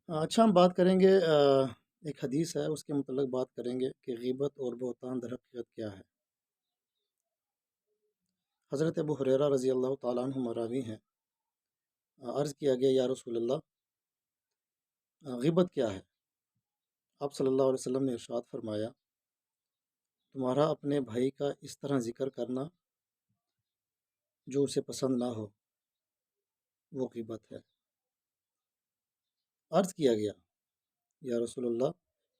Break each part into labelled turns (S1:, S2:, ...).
S1: اچھا، ہم بات کریں گے ایک حدیث ہے اس کے متعلق بات کریں گے کہ غیبت اور بہتان در حقیقت کیا ہے۔ حضرت ابو ہریرہ رضی اللہ تعالیٰ عنہ مراوی ہیں، عرض کیا گیا یا رسول اللہ، غیبت کیا ہے؟ آپ صلی اللہ علیہ وسلم نے ارشاد فرمایا، تمہارا اپنے بھائی کا اس طرح ذکر کرنا جو اسے پسند نہ ہو، وہ غیبت ہے۔ عرض کیا گیا یا رسول اللہ،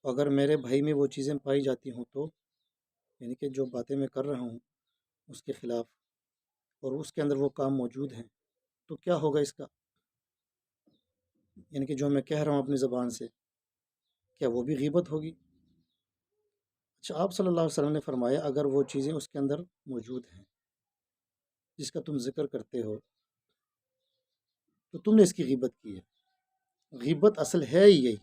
S1: اگر میرے بھائی میں وہ چیزیں پائی جاتی ہوں تو، یعنی کہ جو باتیں میں کر رہا ہوں اس کے خلاف، اور اس کے اندر وہ کام موجود ہیں، تو کیا ہوگا اس کا؟ یعنی کہ جو میں کہہ رہا ہوں اپنی زبان سے، کیا وہ بھی غیبت ہوگی؟ اچھا، آپ صلی اللہ علیہ وسلم نے فرمایا، اگر وہ چیزیں اس کے اندر موجود ہیں جس کا تم ذکر کرتے ہو تو تم نے اس کی غیبت کی ہے۔ غیبت اصل ہے ہی یہی،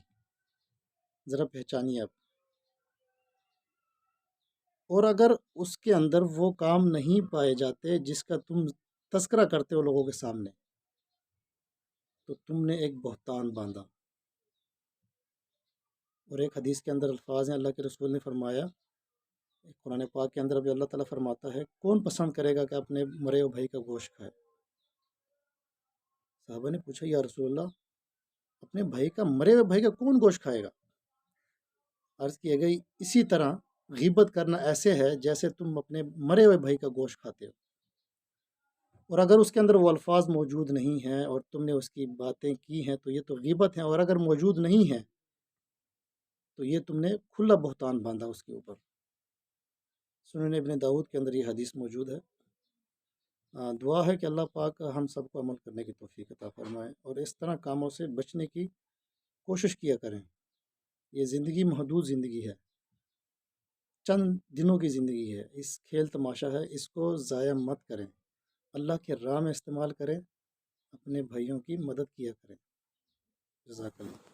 S1: ذرا پہچانیے آپ۔ اور اگر اس کے اندر وہ کام نہیں پائے جاتے جس کا تم تذکرہ کرتے ہو لوگوں کے سامنے، تو تم نے ایک بہتان باندھا۔ اور ایک حدیث کے اندر الفاظ ہیں، اللہ کے رسول نے فرمایا، قرآن پاک کے اندر ابھی اللہ تعالیٰ فرماتا ہے، کون پسند کرے گا کہ اپنے مرے ہوئے بھائی کا گوشت کھائے؟ صحابہ نے پوچھا یا رسول اللہ، اپنے بھائی کا، مرے ہوئے بھائی کا کون گوشت کھائے گا؟ عرض کیا گئی، اسی طرح غیبت کرنا ایسے ہے جیسے تم اپنے مرے ہوئے بھائی کا گوشت کھاتے ہو، اور اگر اس کے اندر وہ الفاظ موجود نہیں ہیں اور تم نے اس کی باتیں کی ہیں تو یہ تو غیبت ہیں، اور اگر موجود نہیں ہیں تو یہ تم نے کھلا بہتان باندھا اس کے اوپر۔ سنن ابن داؤد کے اندر یہ حدیث موجود ہے۔ دعا ہے کہ اللہ پاک ہم سب کو عمل کرنے کی توفیق عطا فرمائے اور اس طرح کاموں سے بچنے کی کوشش کیا کریں۔ یہ زندگی محدود زندگی ہے، چند دنوں کی زندگی ہے، اس کھیل تماشا ہے، اس کو ضائع مت کریں، اللہ کے راہ میں استعمال کریں، اپنے بھائیوں کی مدد کیا کریں۔ جزاک اللہ۔